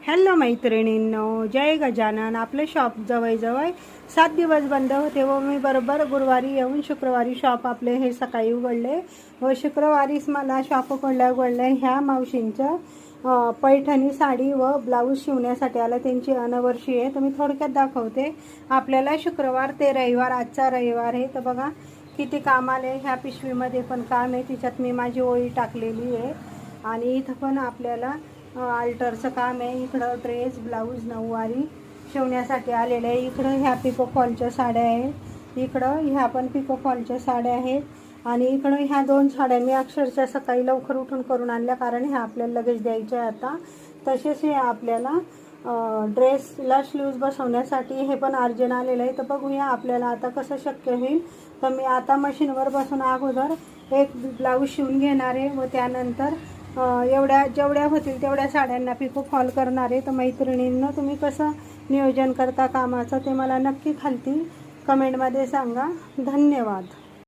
Hello मैत्रिणींनो, जय गजानन. आपले shop जवळ 7 दिवस बंद होते व मी बरोबर गुरुवारी येऊन शुक्रवारी शॉप आपले हे सकाळी उघडले व शुक्रवारीच मला शॉप उघडल्या ह्या मावशींचं पैठणी साडी व ब्लाऊज शिवण्यासाठी आलं. त्यांची अनवर्षी आहे तर मी थोडक्यात दाखवते आपल्याला. शुक्रवार ते रविवार, आजचा रविवार आहे तर बघा किती काम आले. ह्या पिशवीमध्ये पण काम आहे, तिच्यात मी माझी ओळी टाकलेली आहे. आणि इथं पण आपल्याला अल्टरचं काम आहे. इकडं ड्रेस, ब्लाऊज, नऊवारी शिवण्यासाठी आलेलं आहे. इकडं ह्या पिको फॉलच्या साड्या आहेत, इकडं ह्या पण पिको फॉलच्या साड्या आहेत. आणि इकडं ह्या 2 साड्या मी अक्षरशः सकाळी लवकर उठून करून आणल्या, कारण ह्या आपल्याला लगेच द्यायच्या आहे आता. तसेच हे आपल्याला ड्रेसला स्लीव्ज बसवण्यासाठी हे पण अर्जंट आलेलं आहे. तर बघूया आपल्याला आता कसं शक्य होईल. तर मी आता मशीनवर बसून अगोदर एक ब्लाऊज शिवून घेणार आहे व त्यानंतर जेवढ्या होतील तेवढ्या साड्यांना पिको फॉल करणार आहे. तर मैत्रिणींना तुम्ही कसं नियोजन करता कामाचं ते मला नक्की खालती कमेंटमध्ये सांगा. धन्यवाद.